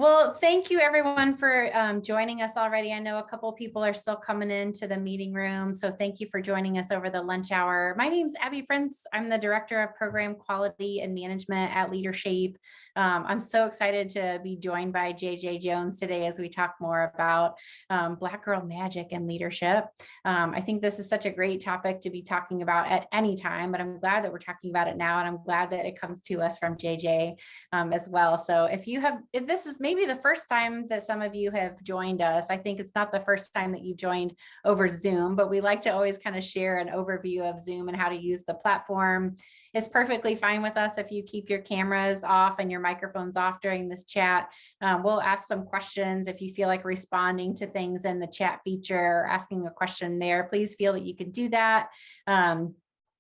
Well, thank you everyone for joining us already. I know a couple people are still coming into the meeting room, so thank you for joining us over the lunch hour. My name's Abby Prince. I'm the Director of Program Quality and Management at LeaderShape. I'm so excited to be joined by JJ Jones today as we talk more about Black Girl Magic and leadership. I think this is such a great topic to be talking about at any time, but I'm glad that we're talking about it now, and I'm glad that it comes to us from JJ as well. So if this is maybe the first time that some of you have joined us, I think it's not the first time that you've joined over Zoom, but we like to always kind of share an overview of Zoom and how to use the platform. It's perfectly fine with us if you keep your cameras off and your microphones off during this chat. We'll ask some questions. If you feel like responding to things in the chat feature or asking a question there, please feel that you can do that.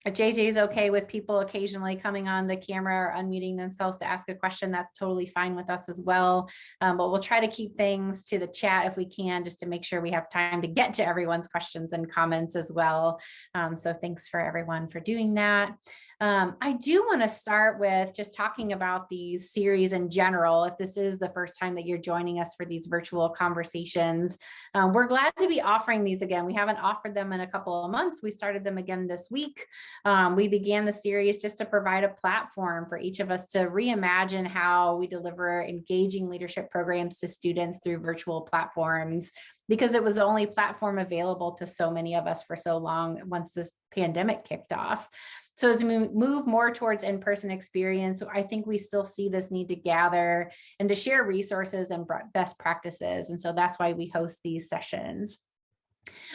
If JJ is okay with people occasionally coming on the camera or unmuting themselves to ask a question, that's totally fine with us as well. But we'll try to keep things to the chat if we can, just to make sure we have time to get to everyone's questions and comments as well. So thanks for everyone for doing that. I do want to start with just talking about these series in general. If this is the first time that you're joining us for these virtual conversations, we're glad to be offering these again. We haven't offered them in a couple of months. We started them again this week. We began the series just to provide a platform for each of us to reimagine how we deliver engaging leadership programs to students through virtual platforms, because it was the only platform available to so many of us for so long once this pandemic kicked off. So as we move more towards in-person experience, I think we still see this need to gather and to share resources and best practices. And so that's why we host these sessions.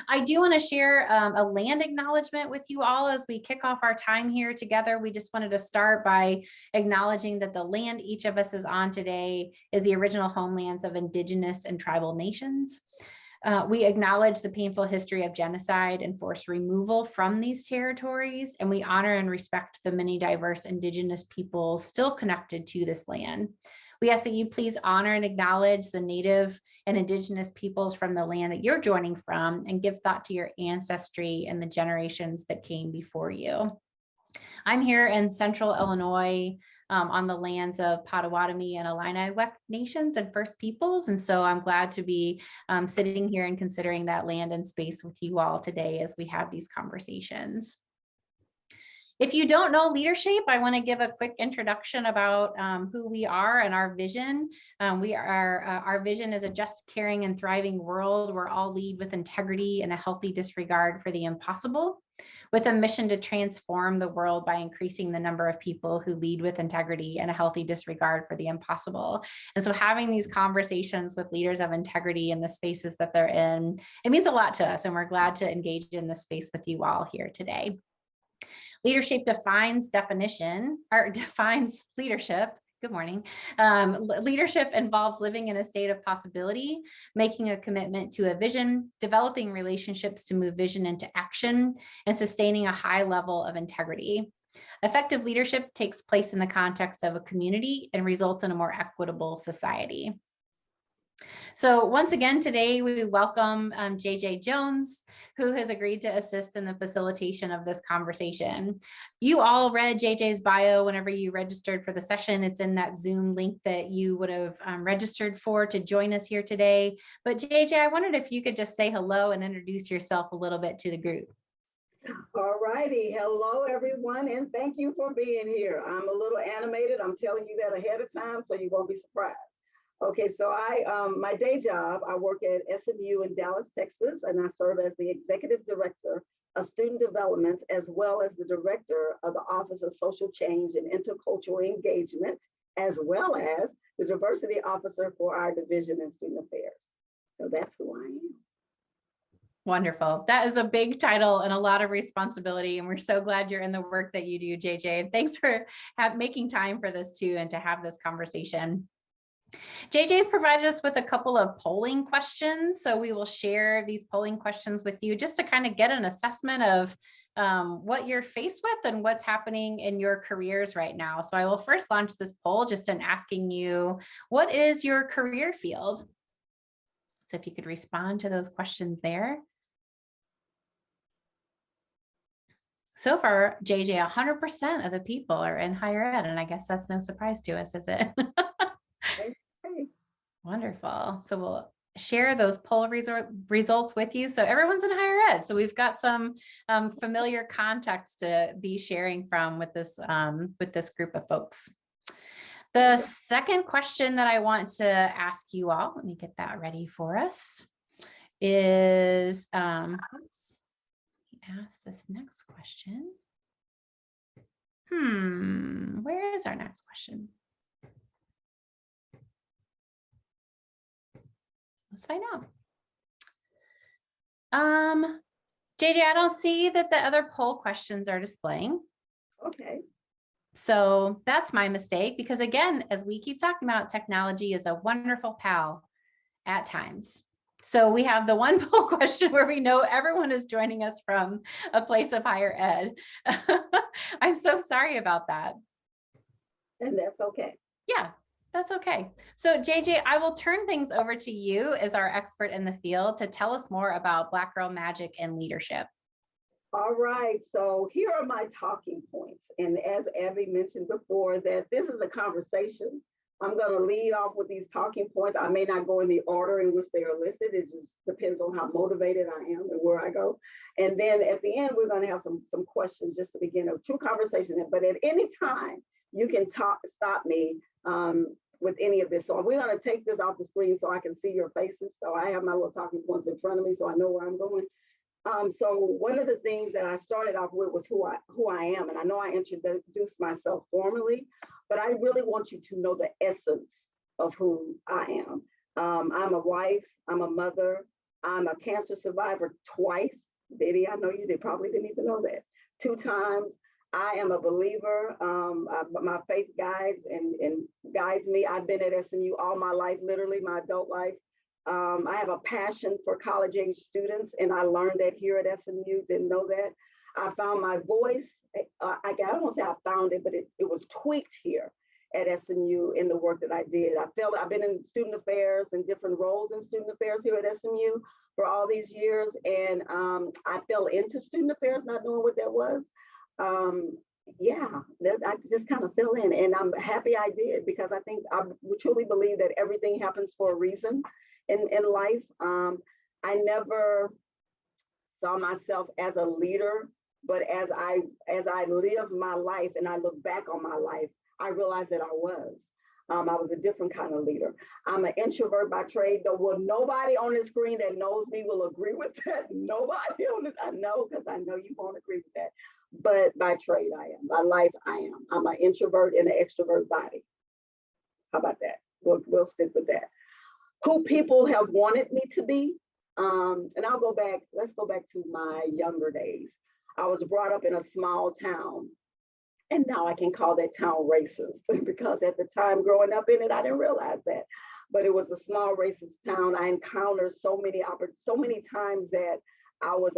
I do want to share a land acknowledgement with you all as we kick off our time here together. We just wanted to start by acknowledging that the land each of us is on today is the original homelands of Indigenous and tribal nations. We acknowledge the painful history of genocide and forced removal from these territories, and we honor and respect the many diverse Indigenous peoples still connected to this land. We ask that you please honor and acknowledge the Native and Indigenous peoples from the land that you're joining from, and give thought to your ancestry and the generations that came before you. I'm here in central Illinois on the lands of Potawatomi and Illini nations and First Peoples. And so I'm glad to be sitting here and considering that land and space with you all today as we have these conversations. If you don't know LeaderShape, I want to give a quick introduction about who we are and our vision. Our vision is a just, caring, and thriving world where all lead with integrity and a healthy disregard for the impossible, with a mission to transform the world by increasing the number of people who lead with integrity and a healthy disregard for the impossible. And so having these conversations with leaders of integrity in the spaces that they're in, it means a lot to us, and we're glad to engage in this space with you all here today. LeaderShape defines leadership. Good morning. Leadership involves living in a state of possibility, making a commitment to a vision, developing relationships to move vision into action, and sustaining a high level of integrity. Effective leadership takes place in the context of a community and results in a more equitable society. So once again, today we welcome JJ Jones, who has agreed to assist in the facilitation of this conversation. You all read JJ's bio whenever you registered for the session. It's in that Zoom link that you would have registered for to join us here today. But JJ, I wondered if you could just say hello and introduce yourself a little bit to the group. All righty. Hello, everyone, and thank you for being here. I'm a little animated. I'm telling you that ahead of time so you won't be surprised. Okay, so my day job, I work at SMU in Dallas, Texas, and I serve as the Executive Director of Student Development, as well as the Director of the Office of Social Change and Intercultural Engagement, as well as the Diversity Officer for our Division in Student Affairs. So that's who I am. Wonderful. That is a big title and a lot of responsibility. And we're so glad you're in the work that you do, JJ. And thanks for making time for this too, and to have this conversation. JJ's provided us with a couple of polling questions. So we will share these polling questions with you just to kind of get an assessment of what you're faced with and what's happening in your careers right now. So I will first launch this poll just in asking you, what is your career field? So if you could respond to those questions there. So far, JJ, 100% of the people are in higher ed, and I guess that's no surprise to us, is it? Wonderful. So we'll share those poll results with you. So everyone's in higher ed. So we've got some familiar context to be sharing from with this group of folks. The second question that I want to ask you all, let me get that ready for us, is, let's ask this next question. Where is our next question? Let's find out. JJ, I don't see that the other poll questions are displaying. Okay. So that's my mistake, because again, as we keep talking about, technology is a wonderful pal at times. So we have the one poll question where we know everyone is joining us from a place of higher ed. I'm so sorry about that. And that's okay. Yeah, that's okay. So JJ, I will turn things over to you as our expert in the field to tell us more about Black Girl Magic and leadership. All right, so here are my talking points. And as Abby mentioned before, that this is a conversation. I'm going to lead off with these talking points. I may not go in the order in which they are listed. It just depends on how motivated I am and where I go. And then at the end, we're going to have some questions just to begin a true conversation. But at any time, you can stop me with any of this. So we're going to take this off the screen so I can see your faces. So I have my little talking points in front of me so I know where I'm going. So one of the things that I started off with was who I am. And I know I introduced myself formally, but I really want you to know the essence of who I am. I'm a wife, I'm a mother, I'm a cancer survivor twice. Diddy, I know you probably didn't even know that. 2 times. I am a believer. My faith guides and guides me. I've been at SMU all my life, literally my adult life. I have a passion for college age students, and I learned that here at SMU, didn't know that. I found my voice. I don't want to say I found it, but it was tweaked here at SMU in the work that I did. I've been in student affairs and different roles in student affairs here at SMU for all these years. And I fell into student affairs, not knowing what that was. I just kind of fell in, and I'm happy I did, because I think I truly believe that everything happens for a reason in life. I never saw myself as a leader, but as I lived my life and I look back on my life, I realized that I was a different kind of leader. I'm an introvert by trade, though. Well, nobody on the screen that knows me will agree with that. Nobody on it, I know, because I know you won't agree with that. But by trade, I am. By life, I am. I'm an introvert in an extrovert body. How about that? We'll stick with that. Who people have wanted me to be. And let's go back to my younger days. I was brought up in a small town, and now I can call that town racist, because at the time growing up in it, I didn't realize that. But it was a small racist town. I encountered so many times that I was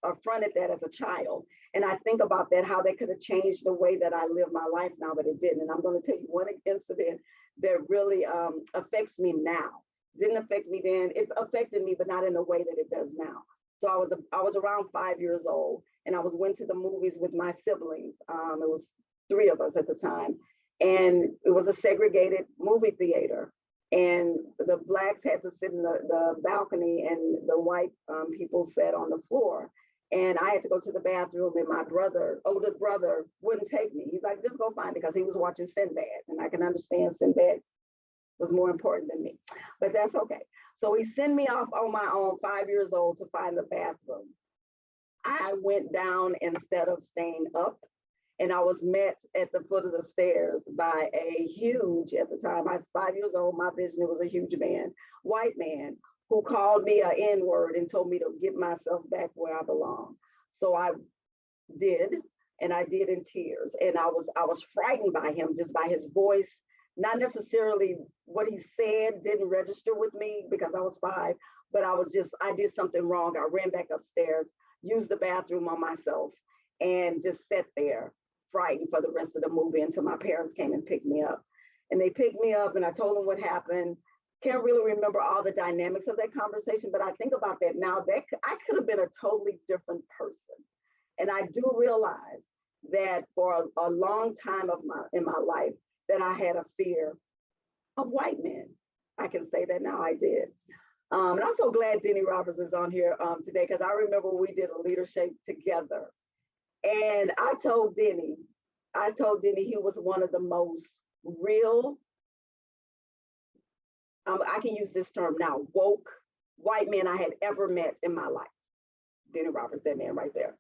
affronted that as a child. And I think about that, how that could have changed the way that I live my life now, but it didn't. And I'm going to tell you one incident that really affects me now. Didn't affect me then. It affected me, but not in the way that it does now. So I was around 5 years old, and I went to the movies with my siblings. It was 3 of us at the time, and it was a segregated movie theater. And the Blacks had to sit in the balcony, and the white people sat on the floor. And I had to go to the bathroom, and my older brother, wouldn't take me. He's like, just go find it, because he was watching Sinbad. And I can understand Sinbad was more important than me, but that's okay. So he sent me off on my own, 5 years old, to find the bathroom. I went down instead of staying up, and I was met at the foot of the stairs by a huge, at the time, I was 5 years old, my vision, it was a huge man, white man, who called me an N-word and told me to get myself back where I belong. So I did, and I did in tears. And I was frightened by him, just by his voice. Not necessarily what he said didn't register with me, because I was 5, but I did something wrong. I ran back upstairs, used the bathroom on myself, and just sat there frightened for the rest of the movie until my parents came and picked me up. And they picked me up, and I told them what happened. Can't really remember all the dynamics of that conversation, but I think about that now, that I could have been a totally different person. And I do realize that for a long time in my life, that I had a fear of white men. I can say say that now, I did. And I'm so glad Denny Roberts is on here today, because I remember we did a LeaderShape together. And I told Denny he was one of the most real, I can use this term now, woke white men I had ever met in my life. Denny Roberts, that man right there.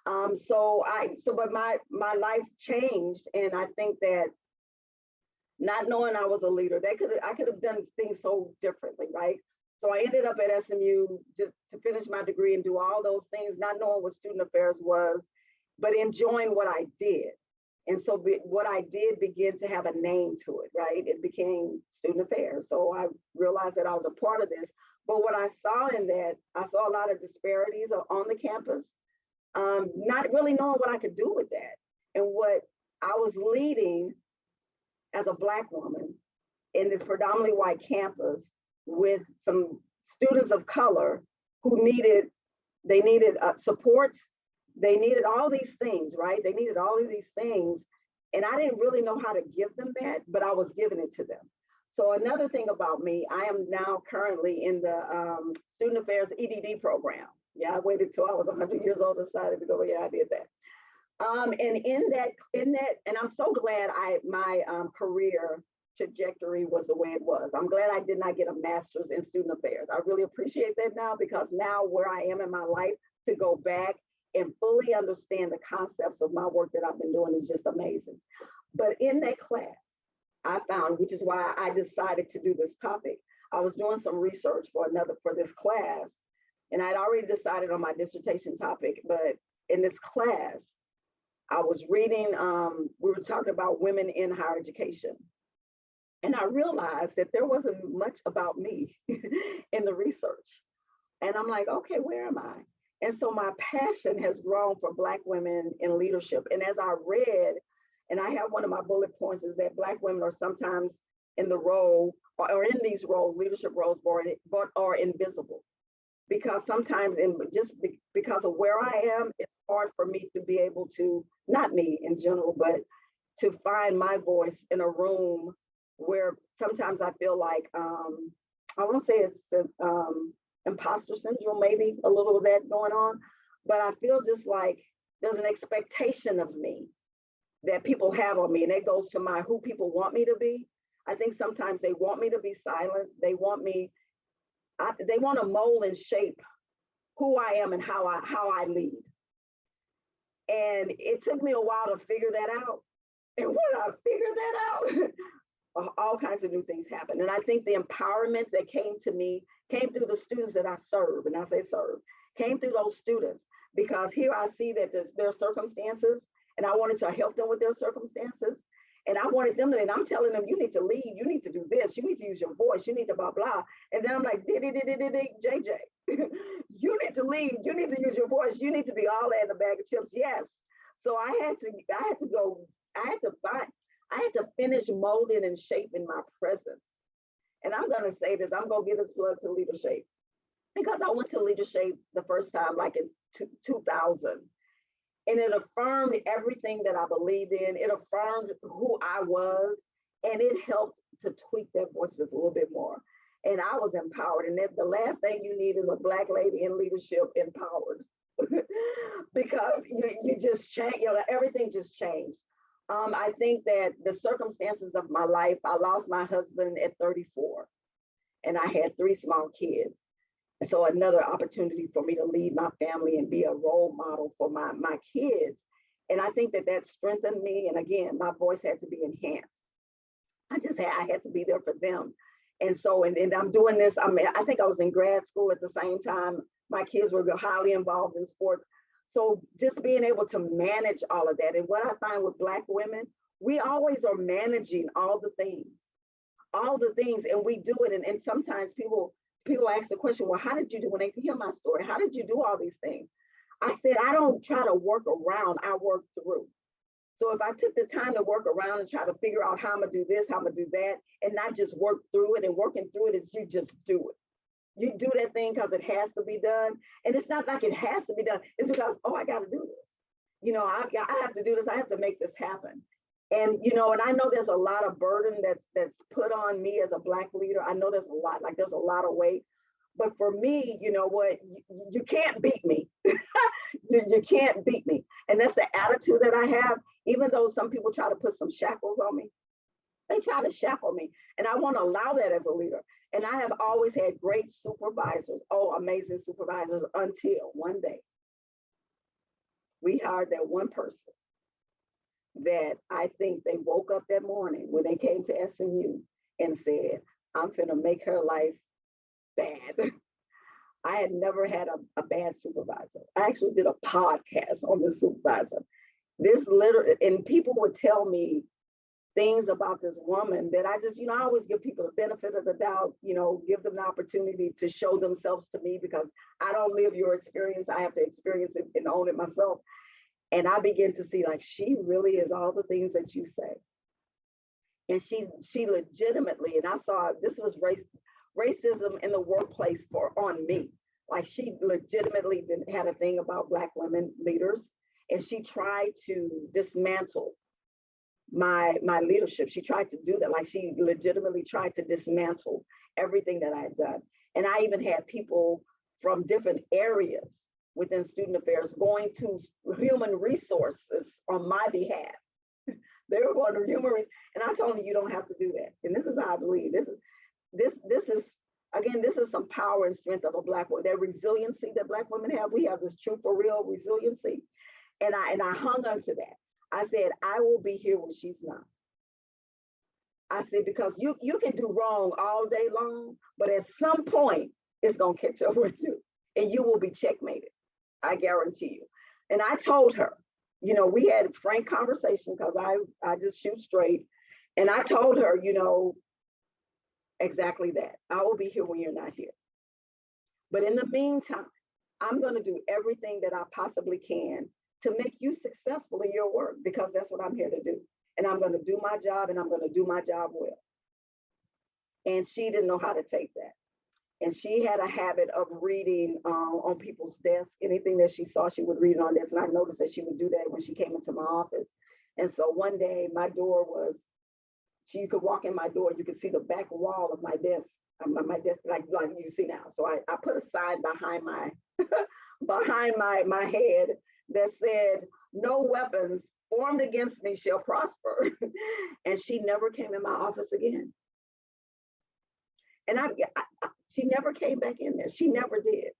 But my life changed, and I think that not knowing I was a leader, I could have done things so differently, right? So I ended up at SMU just to finish my degree and do all those things, not knowing what student affairs was, but enjoying what I did. And so what I did began to have a name to it, right? It became student affairs. So I realized that I was a part of this. But what I saw in that, I saw a lot of disparities on the campus, not really knowing what I could do with that. And what I was leading as a Black woman in this predominantly white campus with some students of color who needed support. They needed all these things, right? They needed all of these things. And I didn't really know how to give them that, but I was giving it to them. So another thing about me, I am now currently in the Student Affairs EDD program. Yeah, I waited till I was 100 years old, decided to go, yeah, I did that. And in that, and I'm so glad my career trajectory was the way it was. I'm glad I did not get a master's in student affairs. I really appreciate that now, because now where I am in my life, to go back and fully understand the concepts of my work that I've been doing is just amazing. But in that class, I found, which is why I decided to do this topic, I was doing some research for this class, and I'd already decided on my dissertation topic, but in this class, I was reading, we were talking about women in higher education. And I realized that there wasn't much about me in the research. And I'm like, okay, where am I? And so my passion has grown for Black women in leadership. And as I read, and I have one of my bullet points is that Black women are sometimes in the role or in these roles, leadership roles, but are invisible. Because sometimes because of where I am, it's hard for me to be able to, not me in general, but to find my voice in a room where sometimes I feel like, I won't say it's imposter syndrome, maybe a little of that going on, but I feel just like there's an expectation of me that people have on me, and it goes to who people want me to be. I think sometimes they want me to be silent. They want to mold and shape who I am and how I lead. And it took me a while to figure that out. And when I figured that out, all kinds of new things happened. And I think the empowerment that came to me came through the students that I serve, and I say serve, came through those students, because here I see that their circumstances, and I wanted to help them with their circumstances. And I wanted them to, and I'm telling them, you need to lead, you need to do this, you need to use your voice, you need to blah, blah. And then I'm like, JJ, you need to lead, you need to use your voice, you need to be all that in a bag of chips. Yes. So I had to finish molding and shaping my presence. And I'm going to say this, I'm going to give this plug to LeaderShape, because I went to LeaderShape the first time, like in 2000. And it affirmed everything that I believed in. It affirmed who I was, and it helped to tweak that voice just a little bit more. And I was empowered. And the last thing you need is a Black lady in leadership empowered, because you just change, everything just changed. I think that the circumstances of my life, I lost my husband at 34, and I had 3 small kids. And so another opportunity for me to lead my family and be a role model for my kids. And I think that strengthened me. And again, my voice had to be enhanced. I had to be there for them. And so, and I'm doing this, I think I was in grad school at the same time. My kids were highly involved in sports. So just being able to manage all of that. And what I find with Black women, we always are managing all the things, and we do it. And sometimes people ask the question, well, how did you do, when they hear my story, how did you do all these things? I said, I don't try to work around, I work through. So if I took the time to work around and try to figure out how I'm gonna do this, how I'm gonna do that, and not just work through it, and working through it is you just do it. You do that thing because it has to be done. And it's not like it has to be done. It's because, oh, I got to do this. I have to do this. I have to make this happen. And, and I know there's a lot of burden that's put on me as a Black leader. I know there's a lot, like there's a lot of weight. But for me, you know what, you can't beat me. you can't beat me. And that's the attitude that I have, even though some people try to put some shackles on me. They try to shackle me. And I want to allow that as a leader. And I have always had great supervisors, amazing supervisors, until one day we hired that one person that I think they woke up that morning when they came to SMU and said, I'm finna make her life bad. I had never had a bad supervisor. I actually did a podcast on the supervisor. This literally, and people would tell me things about this woman that I just, I always give people the benefit of the doubt, give them the opportunity to show themselves to me, because I don't live your experience. I have to experience it and own it myself. And I begin to see, like, she really is all the things that you say. And she legitimately, and I saw this was racism in the workplace on me. Like, she legitimately had a thing about Black women leaders, and she tried to dismantle my leadership. She tried to do that. Like, she legitimately tried to dismantle everything that I had done. And I even had people from different areas within student affairs going to human resources on my behalf. They were going to human resources, and I told them, you don't have to do that. And this is how I believe. This is some power and strength of a Black woman. That resiliency that Black women have. We have this true for real resiliency. And I hung on to that. I said, I will be here when she's not. I said, because you can do wrong all day long, but at some point it's gonna catch up with you and you will be checkmated. I guarantee you. And I told her, we had a frank conversation, because I just shoot straight. And I told her, exactly that. I will be here when you're not here. But in the meantime, I'm going to do everything that I possibly can to make you successful in your work, because that's what I'm here to do. And I'm going to do my job, and I'm going to do my job well. And she didn't know how to take that. And she had a habit of reading on people's desks. Anything that she saw, she would read it on this. And I noticed that she would do that when she came into my office. And so one day, my door was, you could walk in my door, you could see the back wall of my desk, like you see now. So I put a sign behind my head that said, "No weapons formed against me shall prosper." And she never came in my office again. And she never came back in there. She never did.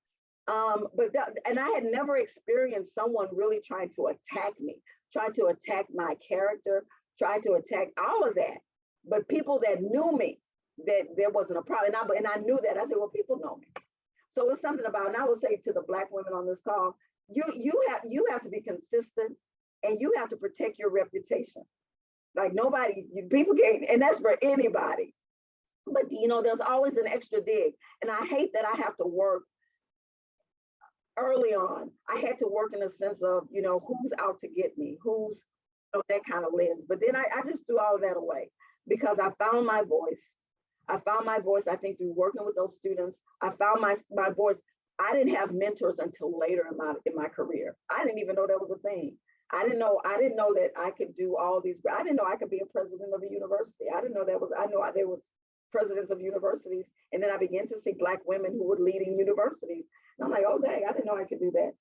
And I had never experienced someone really trying to attack me, trying to attack my character, trying to attack all of that. But people that knew me, that there wasn't a problem. And I knew that. I said, well, people know me. So it's something about, and I would say to the Black women on this call, you have to be consistent, and you have to protect your reputation. Like, people can't, and that's for anybody. But, there's always an extra dig. And I hate that I have to work early on. I had to work in a sense of, who's out to get me, who's that kind of lens. But then I just threw all of that away, because I found my voice. I found my voice, I think, through working with those students. I found my voice. I didn't have mentors until later in my career. I didn't even know that was a thing. I didn't know that I could do all these. I didn't know I could be a president of a university. I didn't know that was. I know there was presidents of universities, and then I began to see Black women who were leading universities. And I'm like, oh dang, I didn't know I could do that.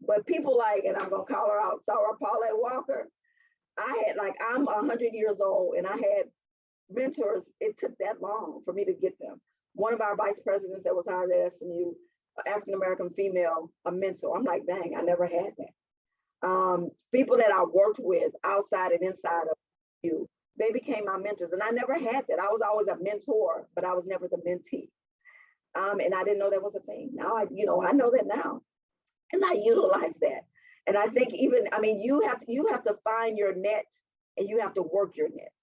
But people like, and I'm gonna call her out, Sarah Paulette Walker. I'm 100 years old, and I had mentors. It took that long for me to get them. One of our vice presidents that was hired at SMU, African American female, a mentor. I'm like, dang, I never had that. People that I worked with outside and inside of you, they became my mentors, and I never had that. I was always a mentor, but I was never the mentee. And I didn't know that was a thing. Now I know that now, and I utilize that. And I think you have to find your net, and you have to work your net.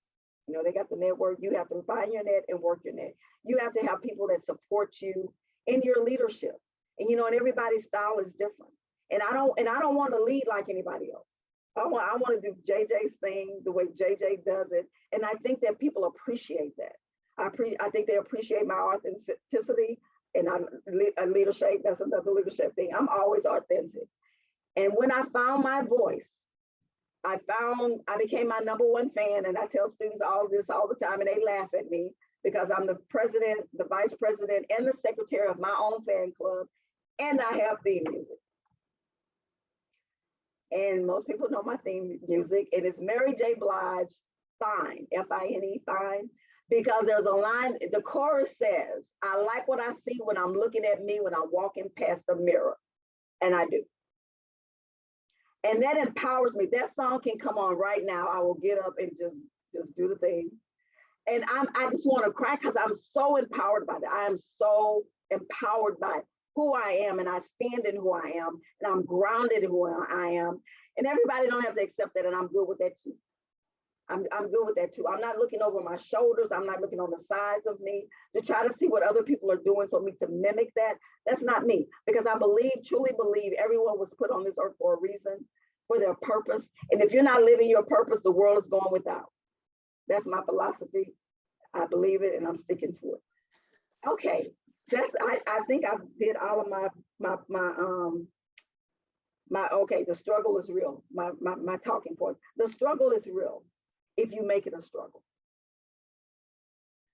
They got the network. You have to find your net and work your net. You have to have people that support you in your leadership. And and everybody's style is different. And I don't want to lead like anybody else. I want to do JJ's thing the way JJ does it. And I think that people appreciate that. I think they appreciate my authenticity, and a LeaderShape. That's another LeaderShape thing. I'm always authentic. And when I found my voice, I became my #1 fan, and I tell students all this all the time, and they laugh at me because I'm the president, the vice president, and the secretary of my own fan club, and I have theme music. And most people know my theme music, and it's Mary J. Blige, Fine, F-I-N-E, Fine, because there's a line, the chorus says, I like what I see when I'm looking at me when I'm walking past the mirror, and I do. And that empowers me. That song can come on right now. I will get up and just do the thing. And I just want to cry because I'm so empowered by that. I am so empowered by who I am, and I stand in who I am, and I'm grounded in who I am. And everybody don't have to accept that, and I'm good with that too. I'm good with that too. I'm not looking over my shoulders. I'm not looking on the sides of me to try to see what other people are doing so me to mimic that. That's not me, because I truly believe everyone was put on this earth for a reason, for their purpose. And if you're not living your purpose, the world is going without. That's my philosophy. I believe it, and I'm sticking to it. Okay, I think I did all of okay, the struggle is real. My talking points. The struggle is real if you make it a struggle.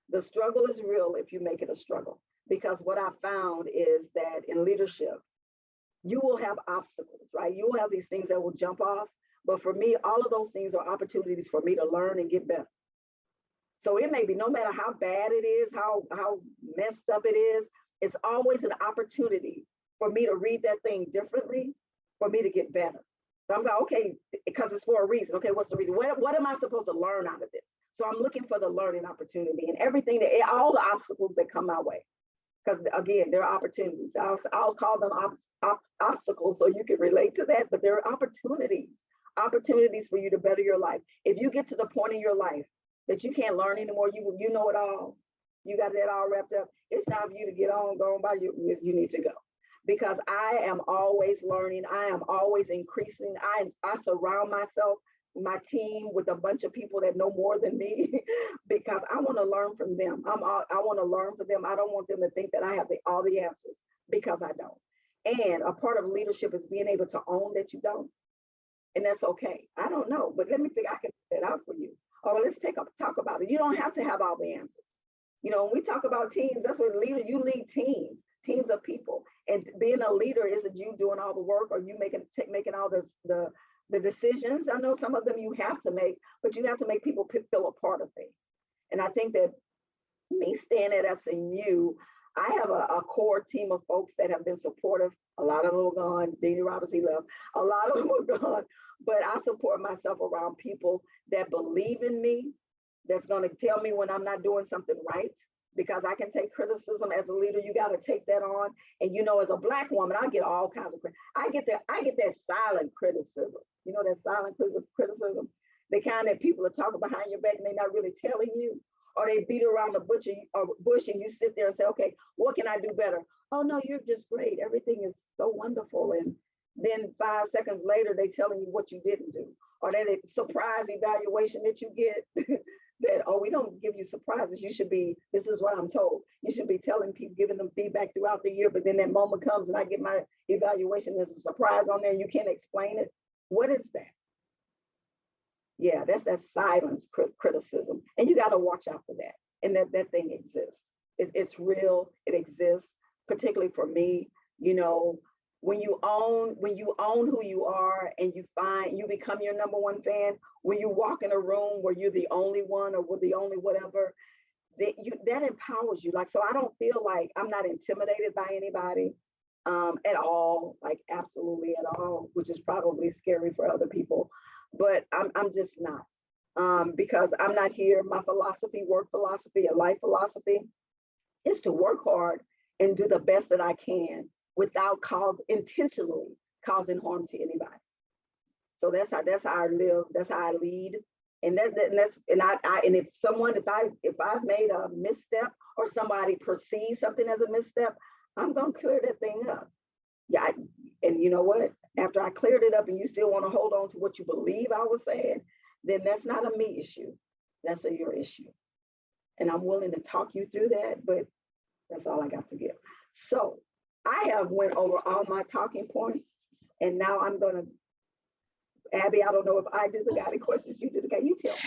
The struggle is real if you make it a struggle, because what I found is that in leadership, you will have obstacles, right? You will have these things that will jump off. But for me, all of those things are opportunities for me to learn and get better. So it may be, no matter how bad it is, how messed up it is, it's always an opportunity for me to read that thing differently, for me to get better. So I'm going, okay, because it's for a reason. Okay, what's the reason? What am I supposed to learn out of this? So I'm looking for the learning opportunity and everything, all the obstacles that come my way. Because again, there are opportunities. I'll call them obstacles so you can relate to that, but there are opportunities for you to better your life. If you get to the point in your life that you can't learn anymore, you know it all, you got that all wrapped up, it's time for you to get on, go on by you need to go. Because I am always learning, I am always increasing. I surround myself, my team, with a bunch of people that know more than me because I want to learn from them. I want to learn from them. I don't want them to think that I have all the answers, because I don't. And a part of leadership is being able to own that you don't. And that's okay. I don't know, but let me figure I can figure that out for you. Or let's talk about it. You don't have to have all the answers. You know, when we talk about teams, that's what you lead teams of people. And being a leader isn't you doing all the work or you making all the decisions. I know some of them you have to make, but you have to make people feel a part of things. And I think that me staying at SMU, I have a core team of folks that have been supportive. A lot of them are gone. Deanie Roberts, he left. A lot of them are gone. But I support myself around people that believe in me, that's going to tell me when I'm not doing something right, because I can take criticism as a leader. You got to take that on. And, you know, as a Black woman, I get all kinds of I get that silent criticism. You know, that silent criticism, the kind that people are talking behind your back and they're not really telling you, or they beat around the bush and you sit there and say, okay, what can I do better? Oh, no, you're just great. Everything is so wonderful. And then 5 seconds later, they telling you what you didn't do, or that surprise evaluation that you get that, oh, we don't give you surprises. You should be, this is what I'm told. You should be telling people, giving them feedback throughout the year, but then that moment comes and I get my evaluation, there's a surprise on there and you can't explain it. What is that? Yeah, that's that silence criticism. And you got to watch out for that. And that thing exists. It's real, it exists, particularly for me. You know, when you own who you are and you become your #1 fan, when you walk in a room where you're the only one or the only whatever, that empowers you. Like, so I don't feel like I'm not intimidated by anybody at all, like absolutely at all, which is probably scary for other people, but I'm just not, because I'm not here. My work philosophy, and life philosophy is to work hard and do the best that I can without intentionally causing harm to anybody. So that's how I live. That's how I lead. And if I've made a misstep or somebody perceives something as a misstep, I'm gonna clear that thing up. Yeah, and you know what? After I cleared it up and you still want to hold on to what you believe I was saying, then that's not a me issue. That's your issue. And I'm willing to talk you through that, but that's all I got to give. So I have went over all my talking points, and now I'm gonna Abby, I don't know if I do the guiding questions, you do the guiding, you tell me.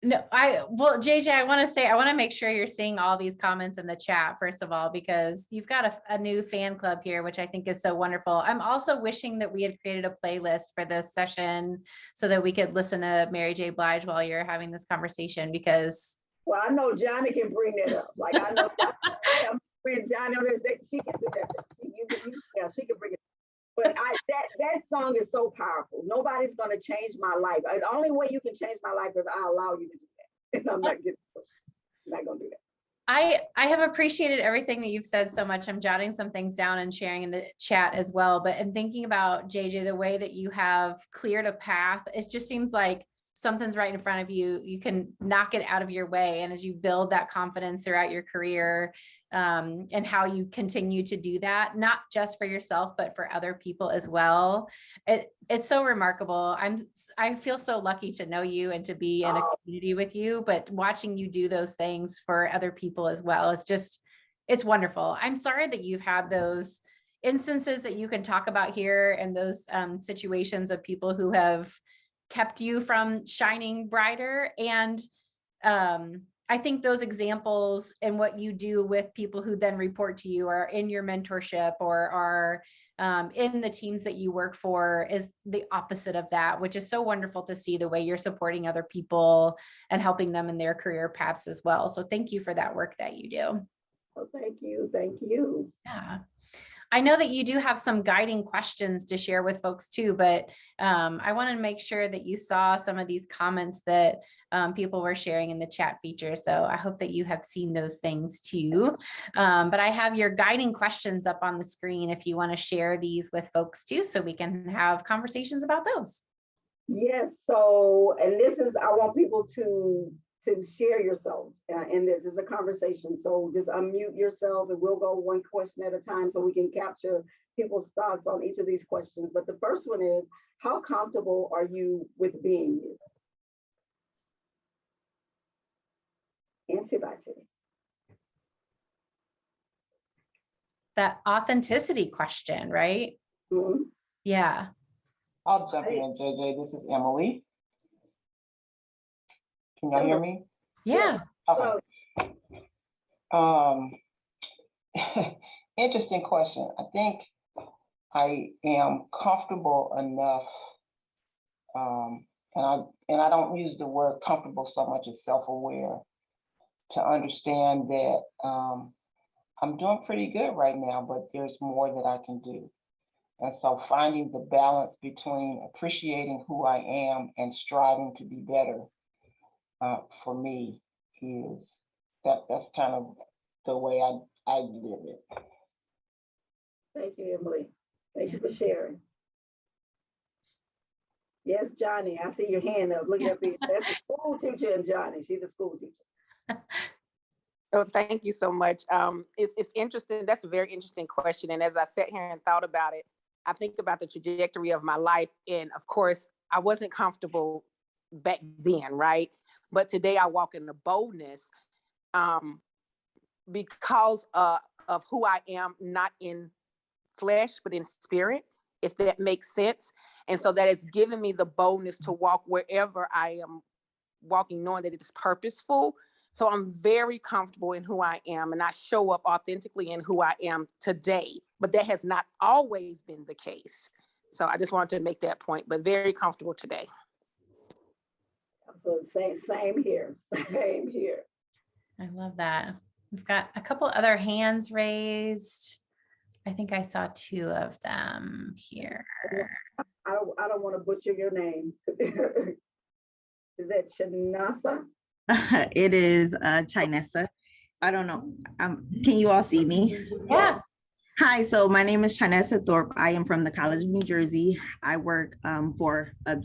No, well, JJ, I want to make sure you're seeing all these comments in the chat, first of all, because you've got a new fan club here, which I think is so wonderful. I'm also wishing that we had created a playlist for this session so that we could listen to Mary J. Blige while you're having this conversation, because. Well, I know Johnny can bring that up. Like, I know friend Johnny, she can do that. She can bring it. But that song is so powerful. Nobody's going to change my life. The only way you can change my life is I allow you to do that. And I'm not going to do that. I have appreciated everything that you've said so much. I'm jotting some things down and sharing in the chat as well. But in thinking about, JJ, the way that you have cleared a path, it just seems like something's right in front of you. You can knock it out of your way. And as you build that confidence throughout your career, and how you continue to do that, not just for yourself, but for other people as well. It's so remarkable. I feel so lucky to know you and to be in a community with you, but watching you do those things for other people as well, it's wonderful. I'm sorry that you've had those instances that you can talk about here, and those situations of people who have kept you from shining brighter. And I think those examples and what you do with people who then report to you or in your mentorship or are in the teams that you work for is the opposite of that, which is so wonderful to see the way you're supporting other people and helping them in their career paths as well. So thank you for that work that you do. Well, thank you. Thank you. Yeah. I know that you do have some guiding questions to share with folks too, but I want to make sure that you saw some of these comments that people were sharing in the chat feature. So I hope that you have seen those things too. But I have your guiding questions up on the screen if you want to share these with folks too, so we can have conversations about those. Yes. So, and this is, I want people to share yourselves, and this is a conversation. So just unmute yourself and we'll go one question at a time so we can capture people's thoughts on each of these questions. But the first one is, how comfortable are you with being you? Antibody. That authenticity question, right? Mm-hmm. Yeah. I'll jump in, JJ. This is Emily. Can y'all hear me? Yeah. Okay. Interesting question. I think I am comfortable enough, and I don't use the word comfortable so much as self-aware, to understand that I'm doing pretty good right now, but there's more that I can do. And so finding the balance between appreciating who I am and striving to be better for me is that's kind of the way I live it. Thank you, Emily. Thank you for sharing. Yes, Johnny, I see your hand up. Look at me. That's the school teacher and Johnny. She's a school teacher. Oh, thank you so much. It's interesting. That's a very interesting question. And as I sat here and thought about it, I think about the trajectory of my life. And of course, I wasn't comfortable back then, right? But today I walk in the boldness because of who I am, not in flesh, but in spirit, if that makes sense. And so that has given me the boldness to walk wherever I am walking, knowing that it is purposeful. So I'm very comfortable in who I am, and I show up authentically in who I am today, but that has not always been the case. So I just wanted to make that point, but very comfortable today. So same here, same here. I love that. We've got a couple other hands raised. I think I saw two of them here. I don't want to butcher your name. Is that Chinasa? It is Chinesa. I don't know. Can you all see me? Yeah. Hi, so my name is Chinesa Thorpe. I am from the College of New Jersey. I work for a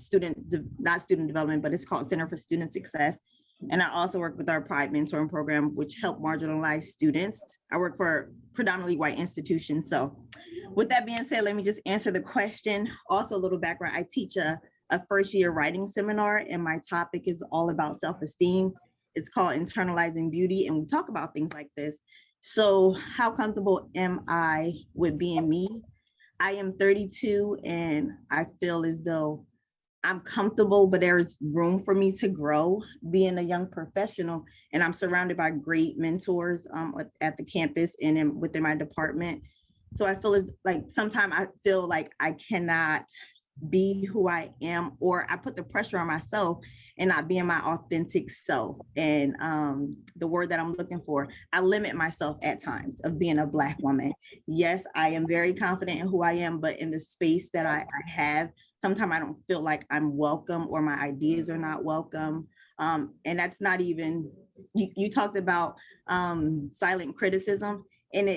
not student development, but it's called Center for Student Success. And I also work with our Pride Mentoring Program, which help marginalized students. I work for predominantly white institutions. So with that being said, let me just answer the question. Also a little background, I teach a first year writing seminar, and my topic is all about self-esteem. It's called Internalizing Beauty, and we talk about things like this. So how comfortable am I with being me? I am 32, and I feel as though I'm comfortable, but there's room for me to grow being a young professional. And I'm surrounded by great mentors at the campus and within my department. So I feel like sometimes I feel like I cannot be who I am, or I put the pressure on myself and not being my authentic self. And the word that I'm looking for, I limit myself at times of being a Black woman. Yes, I am very confident in who I am, but in the space that I have, sometimes I don't feel like I'm welcome or my ideas are not welcome. And that's not even, you talked about silent criticism, and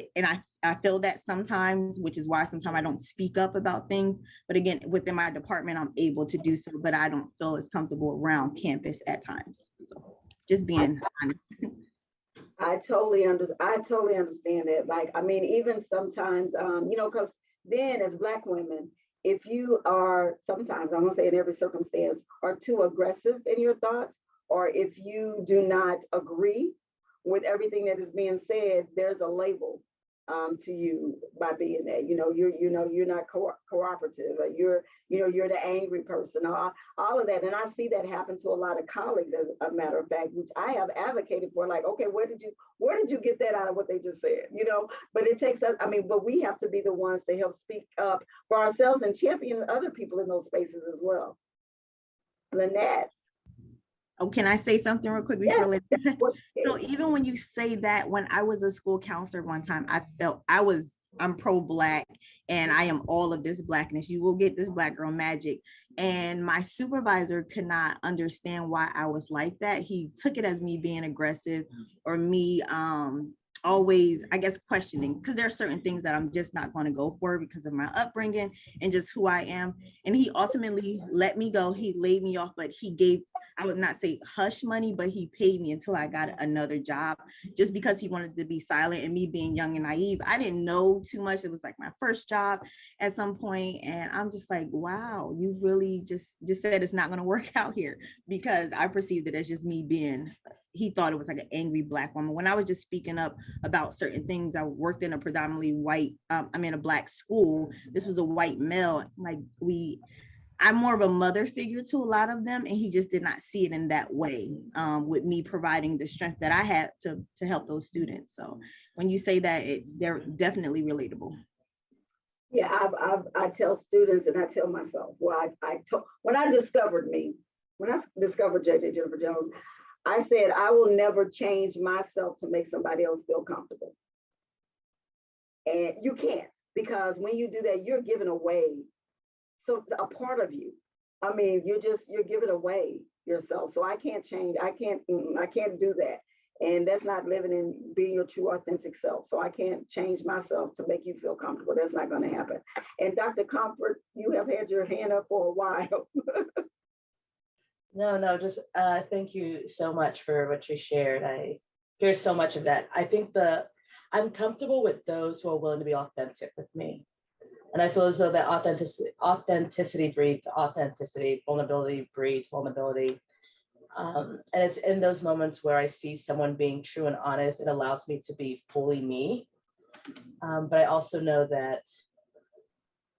I feel that sometimes, which is why sometimes I don't speak up about things. But again, within my department, I'm able to do so, but I don't feel as comfortable around campus at times. So just being honest. I totally understand that. Like, I mean, even sometimes, you know, because then as Black women, if you are sometimes, I'm gonna say in every circumstance, are too aggressive in your thoughts, or if you do not agree with everything that is being said, there's a label to you by being that, you're not cooperative, or you're the angry person, all of that. And I see that happen to a lot of colleagues, as a matter of fact, which I have advocated for. Like, okay, where did you get that out of what they just said? But it takes us, but we have to be the ones to help speak up for ourselves and champion other people in those spaces as well. Lynette. Oh, can I say something real quick before? Yes. So even when you say that, when I was a school counselor one time, I felt I'm pro-Black and I am all of this Blackness. You will get this Black girl magic. And my supervisor could not understand why I was like that. He took it as me being aggressive or me always, I guess, questioning, because there are certain things that I'm just not going to go for because of my upbringing and just who I am. And he ultimately let me go. He laid me off, but he gave, I would not say hush money, but he paid me until I got another job, just because he wanted to be silent. And me being young and naive, I didn't know too much. It was like my first job at some point. And I'm just like, wow, you really just said it's not going to work out here, because I perceived it as just me being, he thought it was like an angry Black woman. When I was just speaking up about certain things, I worked in a predominantly white, I'm in a Black school. This was a white male. Like I'm more of a mother figure to a lot of them, and he just did not see it in that way, with me providing the strength that I had to help those students. So when you say that, they're definitely relatable. Yeah, I tell students and I tell myself, when I discovered JJ Jennifer Jones, I said, I will never change myself to make somebody else feel comfortable. And you can't, because when you do that, you're giving away a part of you. I mean, you're giving away yourself. So I can't change. I can't do that. And that's not living in being your true authentic self. So I can't change myself to make you feel comfortable. That's not going to happen. And Dr. Comfort, you have had your hand up for a while. No, just thank you so much for what you shared. I hear so much of that. I think I'm comfortable with those who are willing to be authentic with me. And I feel as though that authenticity breeds authenticity, vulnerability breeds vulnerability. And it's in those moments where I see someone being true and honest, it allows me to be fully me. But I also know that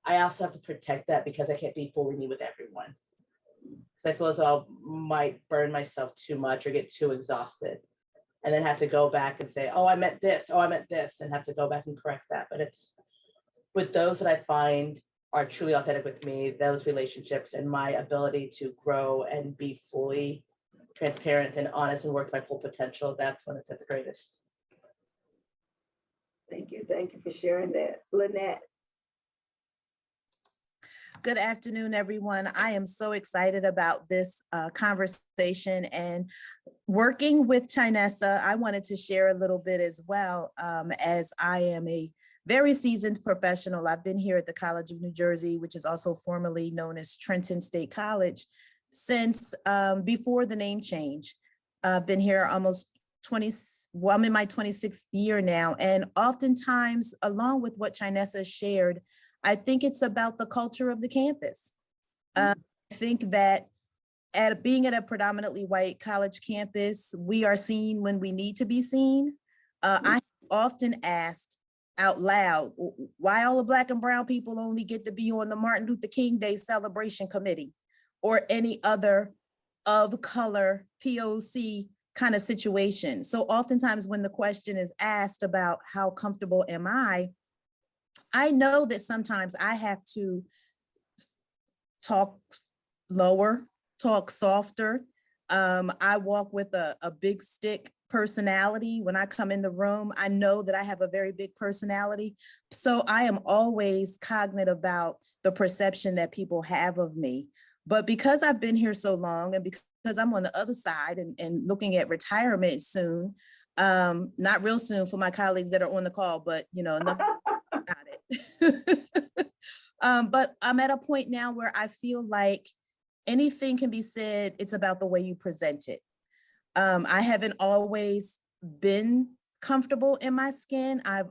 I also have to protect that, because I can't be fully me with everyone. Because I feel as though I might burn myself too much or get too exhausted, and then have to go back and say, oh, I meant this, and have to go back and correct that. But it's with those that I find are truly authentic with me, those relationships and my ability to grow and be fully transparent and honest and work to my full potential, that's when it's at the greatest. Thank you for sharing that. Lynette. Good afternoon, everyone. I am so excited about this conversation, and working with Chinesa, I wanted to share a little bit as well, as I am a very seasoned professional. I've been here at the College of New Jersey, which is also formerly known as Trenton State College, since before the name change. I've been here almost I'm in my 26th year now. And oftentimes, along with what Chinesa shared, I think it's about the culture of the campus. I think that being at a predominantly white college campus, we are seen when we need to be seen. I often asked out loud, why all the Black and brown people only get to be on the Martin Luther King Day celebration committee? or any other of color POC kind of situation. So oftentimes when the question is asked about how comfortable am I know that sometimes I have to talk lower, talk softer. I walk with a big stick personality. When I come in the room, I know that I have a very big personality. So I am always cognizant about the perception that people have of me. But because I've been here so long and because I'm on the other side and looking at retirement soon, not real soon for my colleagues that are on the call, but enough about it. But I'm at a point now where I feel like anything can be said. It's about the way you present it. I haven't always been comfortable in my skin. I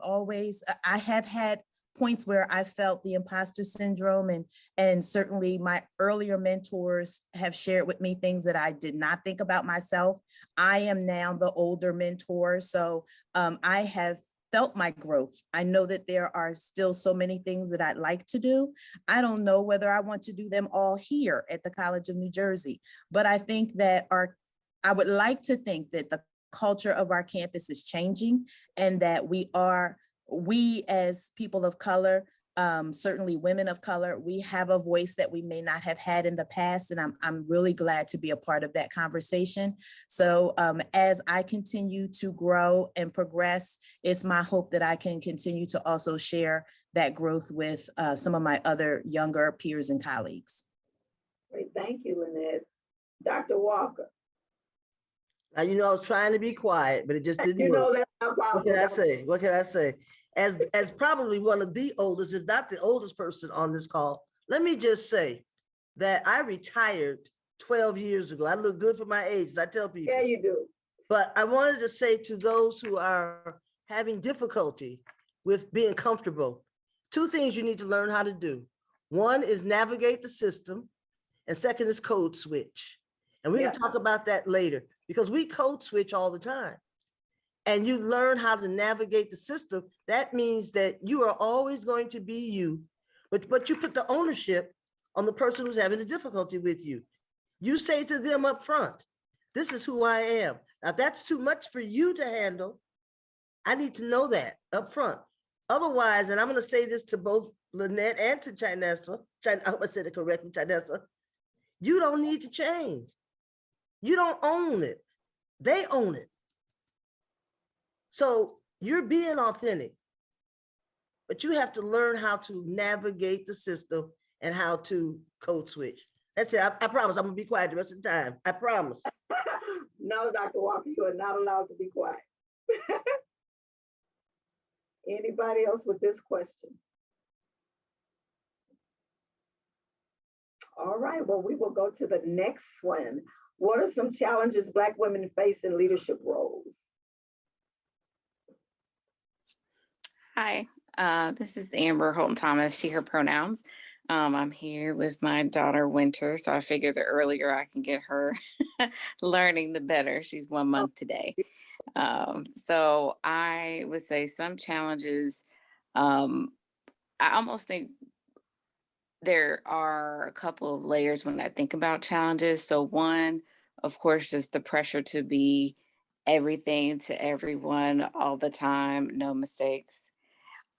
have had points where I felt the imposter syndrome, and certainly my earlier mentors have shared with me things that I did not think about myself. I am now the older mentor, so I have felt my growth. I know that there are still so many things that I'd like to do. I don't know whether I want to do them all here at the College of New Jersey, but I think that I would like to think that the culture of our campus is changing, and that we as people of color, certainly women of color, we have a voice that we may not have had in the past. And I'm really glad to be a part of that conversation. So as I continue to grow and progress, it's my hope that I can continue to also share that growth with some of my other younger peers and colleagues. Great, thank you, Lynette. Dr. Walker. Now, I was trying to be quiet, but it just didn't work. That's no problem. What can I say? As probably one of the oldest, if not the oldest person on this call, let me just say that I retired 12 years ago. I look good for my age, as I tell people. Yeah, you do. But I wanted to say to those who are having difficulty with being comfortable, two things you need to learn how to do. One is navigate the system, and second is code switch. And we can talk about that later, because we code switch all the time. And you learn how to navigate the system. That means that you are always going to be you, but you put the ownership on the person who's having the difficulty with you. You say to them up front, this is who I am. Now, that's too much for you to handle. I need to know that up front. Otherwise, and I'm going to say this to both Lynette and to Chinesa, I hope I said it correctly, Chinesa, you don't need to change. You don't own it. They own it. So you're being authentic, but you have to learn how to navigate the system and how to code switch. That's it. I promise I'm gonna be quiet the rest of the time. I promise. No, Dr. Walker, you are not allowed to be quiet. Anybody else with this question? All right, well, we will go to the next one. What are some challenges Black women face in leadership roles? Hi, this is Amber Holton Thomas, she, her pronouns. I'm here with my daughter Winter, so I figure the earlier I can get her learning, the better. She's 1 month today. So I would say some challenges, I almost think there are a couple of layers when I think about challenges. So one, of course, just the pressure to be everything to everyone all the time, no mistakes.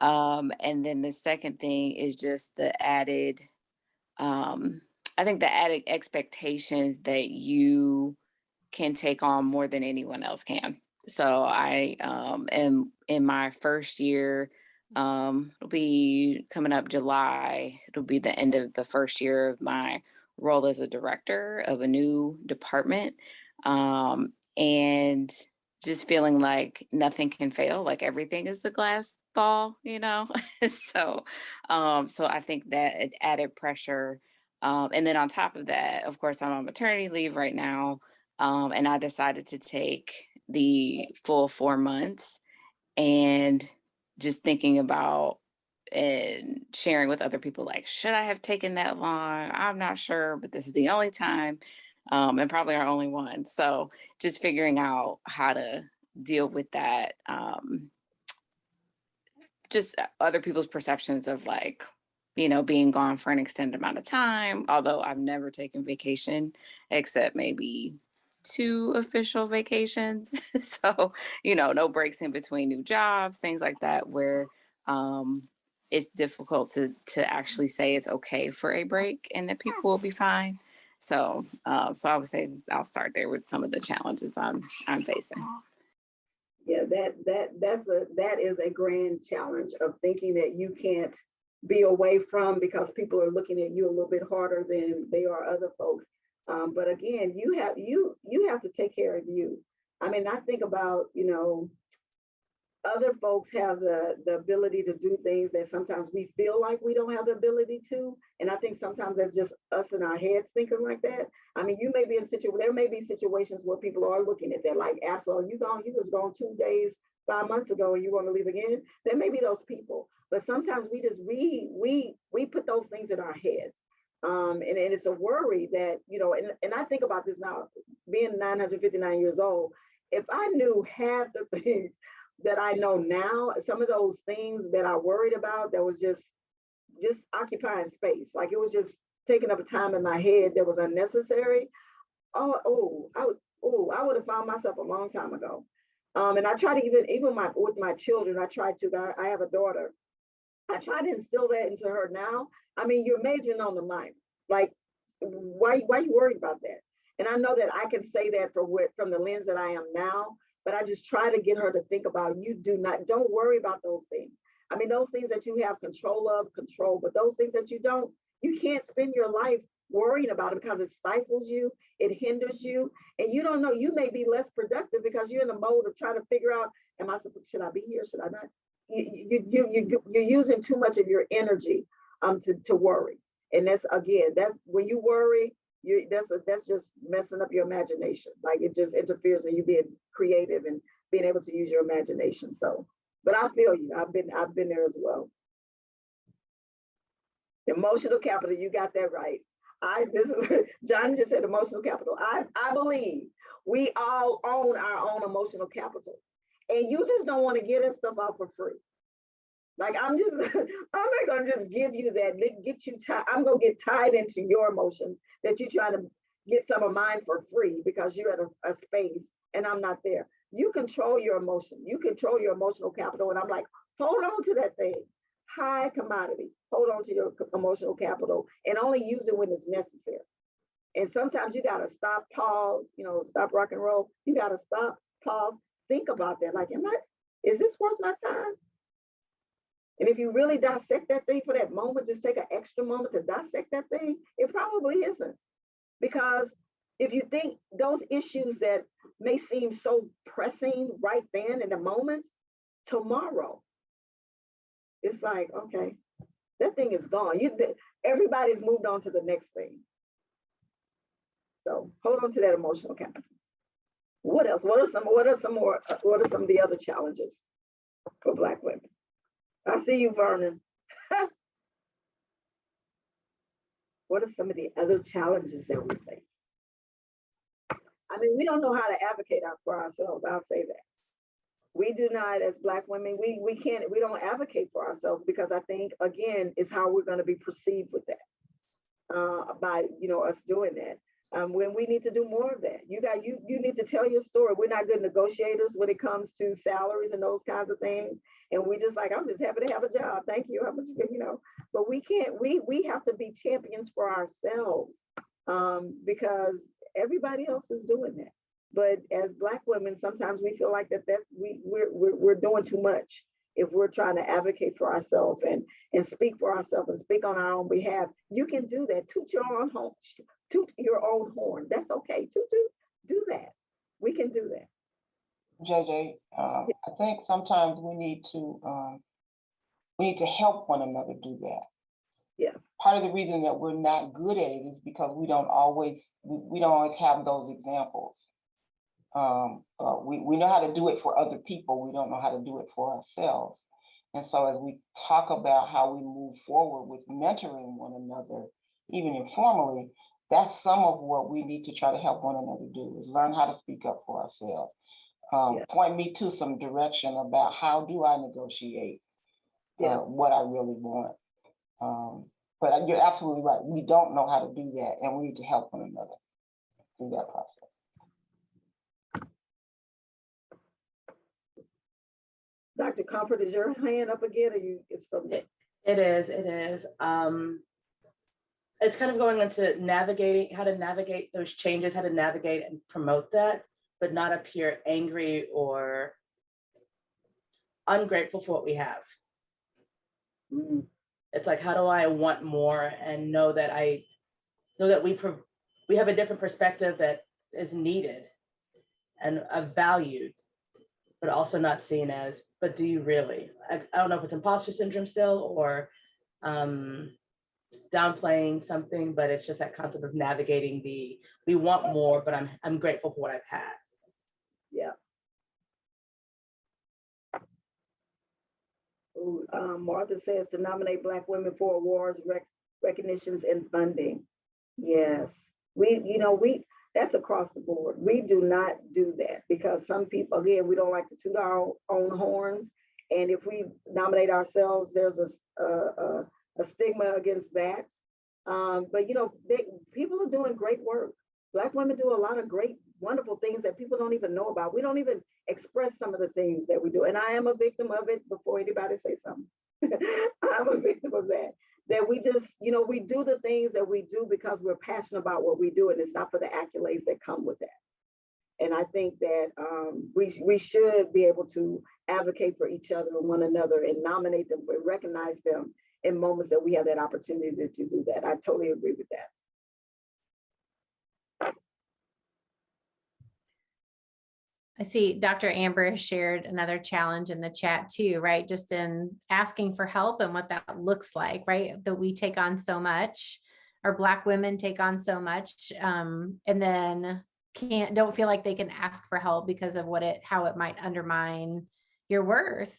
And then the second thing is just the added, I think the added expectations that you can take on more than anyone else can. So I am in my first year, it'll be coming up July, it'll be the end of the first year of my role as a director of a new department. And just feeling like nothing can fail, like everything is a glass ball, so I think that added pressure. And then on top of that, of course, I'm on maternity leave right now. And I decided to take the full 4 months, and just thinking about and sharing with other people, like, should I have taken that long? I'm not sure, but this is the only time. And probably our only one. So just figuring out how to deal with that, just other people's perceptions of like being gone for an extended amount of time, although I've never taken vacation except maybe 2 official vacations. So, no breaks in between new jobs, things like that, where it's difficult to actually say it's okay for a break and that people will be fine. So, so I would say I'll start there with some of the challenges I'm facing. Yeah, that is a grand challenge of thinking that you can't be away from because people are looking at you a little bit harder than they are other folks. But again, you have to take care of you. I mean, I think about, other folks have the ability to do things that sometimes we feel like we don't have the ability to. And I think sometimes that's just us in our heads thinking like that. I mean, you may be in there may be situations where people are looking at that like, absolutely, you was gone 2 days 5 months ago and you want to leave again. There may be those people, but sometimes we put those things in our heads. And it's a worry that, and I think about this now, being 959 years old, if I knew half the things that I know now, some of those things that I worried about that was just occupying space, like it was just taking up a time in my head that was unnecessary. I would have found myself a long time ago. And I try to even with my children, I have a daughter. I try to instill that into her now. I mean, you're majoring on the minor. Like, why you worried about that? And I know that I can say that from the lens that I am now, but I just try to get her to think about, don't worry about those things. I mean, those things that you have control, but those things that you don't, you can't spend your life worrying about it because it stifles you, it hinders you, and you don't know, you may be less productive because you're in the mode of trying to figure out, should I be here, should I not? You're using too much of your energy to worry. And that's when you worry, that's just messing up your imagination. Like it just interferes in you being creative and being able to use your imagination. So, but I feel you. I've been there as well. Emotional capital, you got that right. John just said emotional capital. I believe we all own our own emotional capital, and you just don't want to get this stuff out for free. Like I'm not gonna just give you that, get you tied. I'm gonna get tied into your emotions that you're trying to get some of mine for free because you're at a space and I'm not there. You control your emotion. You control your emotional capital. And I'm like, hold on to that thing. High commodity. Hold on to your emotional capital and only use it when it's necessary. And sometimes you gotta stop, pause, stop rock and roll. You gotta stop, pause, think about that. Like, is this worth my time? And if you really dissect that thing for that moment, just take an extra moment to dissect that thing, it probably isn't. Because if you think those issues that may seem so pressing right then in the moment, tomorrow, it's like, okay, that thing is gone. Everybody's moved on to the next thing. So hold on to that emotional capital. What else? What are some of the other challenges for Black women? I see you, Vernon. What are some of the other challenges that we face? I mean, we don't know how to advocate for ourselves. I'll say that. We do not, as Black women, we don't advocate for ourselves because I think, again, it's how we're going to be perceived with that, by, us doing that. When we need to do more of that. You need to tell your story. We're not good negotiators when it comes to salaries and those kinds of things. And we just like, I'm just happy to have a job. Thank you. How much, but we can't, we have to be champions for ourselves because everybody else is doing that. But as Black women, sometimes we feel like we're doing too much if we're trying to advocate for ourselves and speak for ourselves and speak on our own behalf. You can do that. Toot your own horn. That's okay. Do that. We can do that. JJ, I think sometimes we need to help one another do that. Yes. Part of the reason that we're not good at it is because we don't always have those examples. We know how to do it for other people. We don't know how to do it for ourselves. And so as we talk about how we move forward with mentoring one another, even informally, that's some of what we need to try to help one another do, is learn how to speak up for ourselves. Point me to some direction about how do I negotiate what I really want. But you're absolutely right. We don't know how to do that, and we need to help one another through that process. Dr. Comfort, is your hand up again, or it's from there? It is. It's kind of going into navigating, how to navigate those changes, how to navigate and promote that, but not appear angry or ungrateful for what we have. It's like, how do I want more and know that we have a different perspective that is needed and valued, but also not seen as, but do you really? I don't know if it's imposter syndrome still or downplaying something, but it's just that concept of navigating we want more, but I'm grateful for what I've had. Yeah. Martha says to nominate Black women for awards, recognitions, and funding. Yes, that's across the board. We do not do that because some people, again, we don't like to toot our own horns. And if we nominate ourselves, there's a stigma against that. But people are doing great work. Black women do a lot of great, wonderful things that people don't even know about. We don't even express some of the things that we do. And I am a victim of it before anybody say something. I'm a victim of that. That we just, we do the things that we do because we're passionate about what we do, and it's not for the accolades that come with that. And I think that we should be able to advocate for each other and one another and nominate them, but recognize them in moments that we have that opportunity to do that. I totally agree with that. I see Dr. Amber has shared another challenge in the chat too, right? Just in asking for help and what that looks like, right? That we take on so much, or Black women take on so much, and then don't feel like they can ask for help because of how it might undermine your worth.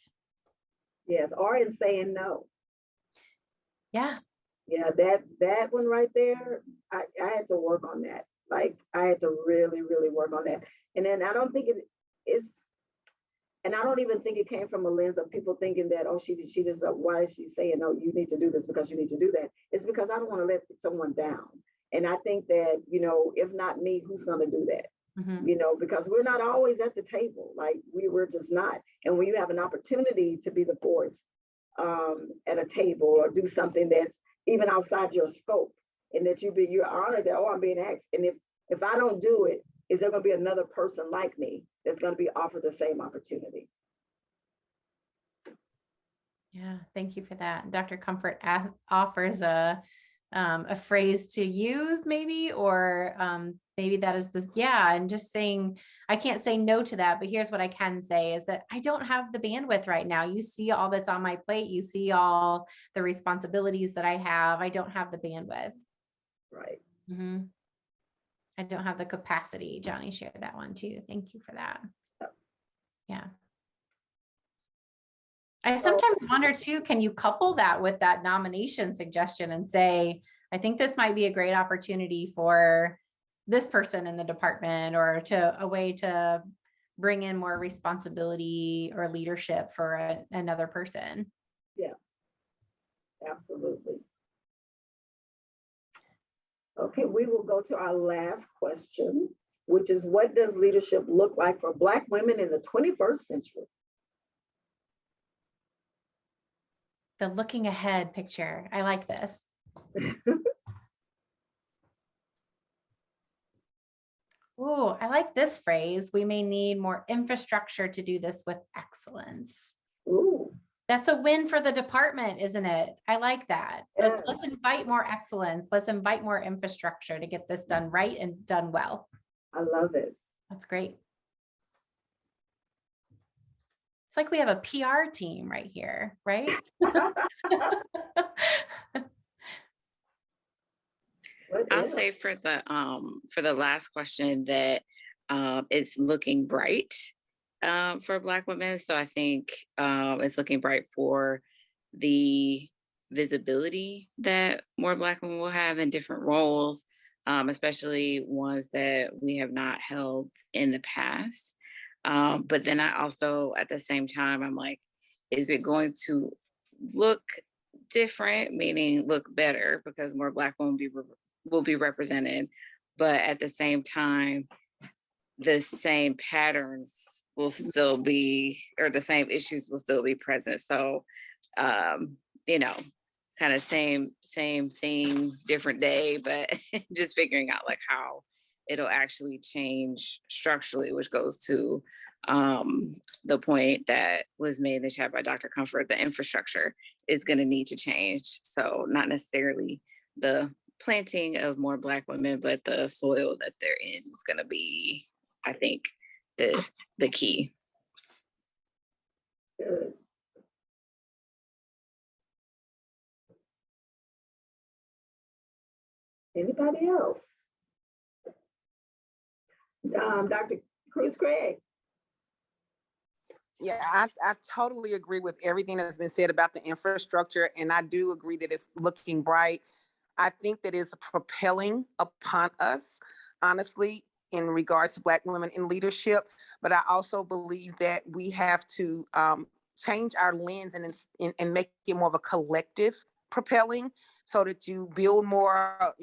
Yes, or in saying no. Yeah. Yeah, that one right there, I had to work on that. Like I had to really, really work on that. And then I don't think and I don't even think it came from a lens of people thinking that, oh, she just, why is she saying, no, you need to do this because you need to do that? It's because I don't want to let someone down. And I think that, if not me, who's going to do that? Mm-hmm. Because we're not always at the table. Like we're just not. And when you have an opportunity to be the force at a table or do something that's even outside your scope, and that you're honored that, oh, I'm being asked. And if I don't do it, is there going to be another person like me that's going to be offered the same opportunity? Yeah, thank you for that. Dr. Comfort offers a phrase to use maybe, or maybe that is and just saying, I can't say no to that, but here's what I can say is that I don't have the bandwidth right now. You see all that's on my plate. You see all the responsibilities that I have. I don't have the bandwidth. Right. Mm-hmm. I don't have the capacity. Johnny shared that one too. Thank you for that. Yeah. I sometimes wonder too, can you couple that with that nomination suggestion and say, I think this might be a great opportunity for this person in the department, or a way to bring in more responsibility or leadership for another person. Yeah, absolutely. Okay, we will go to our last question, which is, what does leadership look like for Black women in the 21st century? The looking ahead picture. I like this. Oh, I like this phrase. We may need more infrastructure to do this with excellence. Ooh. That's a win for the department, isn't it? I like that. Yeah. Let's invite more excellence. Let's invite more infrastructure to get this done right and done well. I love it. That's great. It's like we have a PR team right here, right? I'll say for the last question that it's looking bright for Black women. So I think it's looking bright for the visibility that more Black women will have in different roles, especially ones that we have not held in the past. But then I also, at the same time, I'm like, is it going to look different, meaning look better because more Black women will be represented, but at the same time, the same patterns will still be, or the same issues will still be present. So, you know, kind of same thing, different day, but just figuring out like how it'll actually change structurally, which goes to the point that was made in the chat by Dr. Comfort. The infrastructure is going to need to change. So not necessarily the planting of more Black women, but the soil that they're in is going to be, I think, the key. Good. Anybody else? Dr. Cruz-Craig. Yeah, I totally agree with everything that's been said about the infrastructure, and I do agree that it's looking bright. I think that it's propelling upon us, honestly, in regards to Black women in leadership. But I also believe that we have to change our lens and make it more of a collective propelling, so that you build more,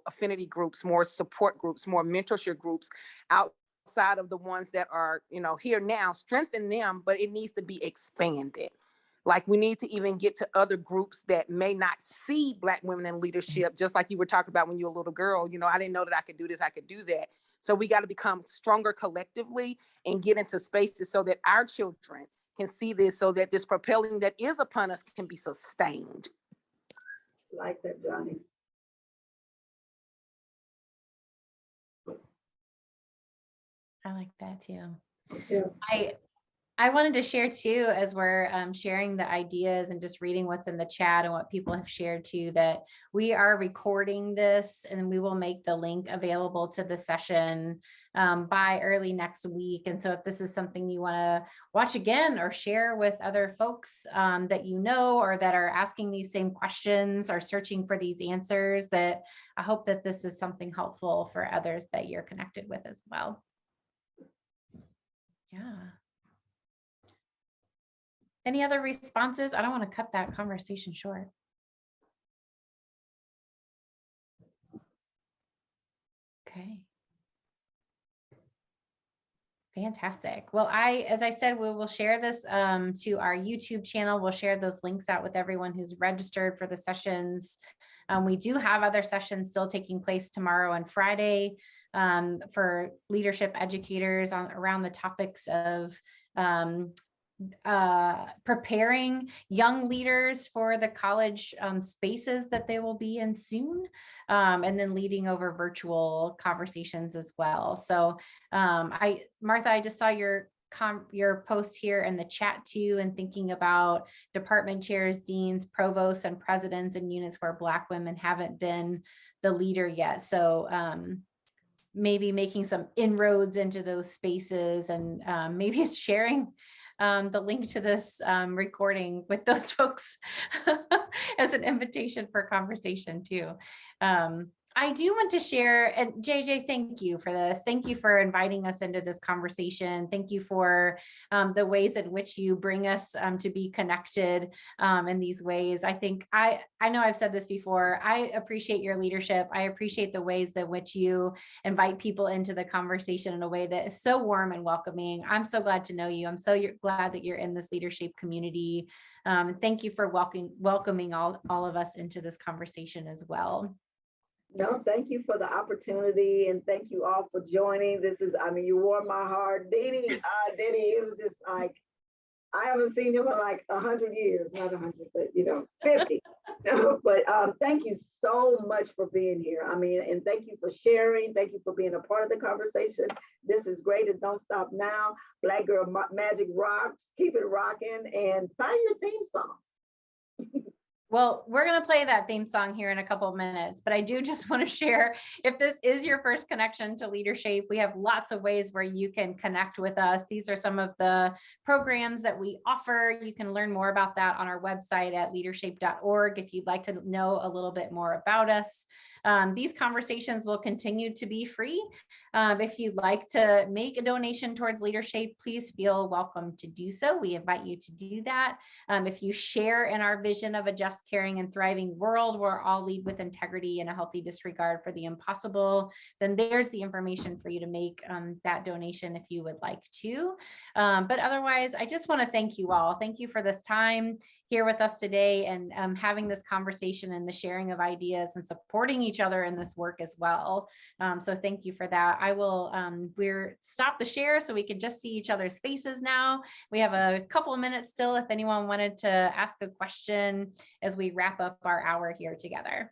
affinity groups, more support groups, more mentorship groups outside of the ones that are, here now. Strengthen them, but it needs to be expanded. Like, we need to even get to other groups that may not see Black women in leadership, just like you were talking about when you were a little girl. I didn't know that I could do this, I could do that. So we got to become stronger collectively and get into spaces so that our children can see this, so that this propelling that is upon us can be sustained. Like that, Johnny. I like that too. Yeah. I wanted to share too, as we're sharing the ideas and just reading what's in the chat and what people have shared too, that we are recording this and we will make the link available to the session by early next week. And so if this is something you want to watch again or share with other folks that you know, or that are asking these same questions or searching for these answers, that I hope that this is something helpful for others that you're connected with as well. Yeah. Any other responses? I don't want to cut that conversation short. Okay. Fantastic. Well, as I said, we will share this to our YouTube channel. We'll share those links out with everyone who's registered for the sessions. We do have other sessions still taking place tomorrow and Friday for leadership educators around the topics of preparing young leaders for the college spaces that they will be in soon, and then leading over virtual conversations as well. So Martha, I just saw your post here in the chat too, and thinking about department chairs, deans, provosts, and presidents in units where Black women haven't been the leader yet. So maybe making some inroads into those spaces, and maybe it's sharing the link to this recording with those folks as an invitation for conversation too. I do want to share, and JJ, thank you for this. Thank you for inviting us into this conversation. Thank you for the ways in which you bring us to be connected in these ways. I think I know I've said this before. I appreciate your leadership. I appreciate the ways that which you invite people into the conversation in a way that is so warm and welcoming. I'm so glad to know you. I'm so glad that you're in this leadership community. Thank you for welcoming all of us into this conversation as well. No, thank you for the opportunity, and thank you all for joining. You warmed my heart. Diddy, it was just like, I haven't seen him in like 100 years, not 100, but 50. But thank you so much for being here. And thank you for sharing. Thank you for being a part of the conversation. This is great. And don't stop now. Black Girl Magic rocks. Keep it rocking, and find your theme song. Well, we're going to play that theme song here in a couple of minutes, but I do just want to share, if this is your first connection to LeaderShape, we have lots of ways where you can connect with us. These are some of the programs that we offer. You can learn more about that on our website at leadershape.org if you'd like to know a little bit more about us. These conversations will continue to be free. If you'd like to make a donation towards LeaderShape, please feel welcome to do so. We invite you to do that. If you share in our vision of a just just, caring, and thriving world where all lead with integrity and a healthy disregard for the impossible, then there's the information for you to make that donation if you would like to. But otherwise, I just want to thank you all. Thank you for this time here with us today and having this conversation and the sharing of ideas and supporting each other in this work as well. So thank you for that. I will, we're stop the share so we can just see each other's faces now. We have a couple of minutes still if anyone wanted to ask a question as we wrap up our hour here together.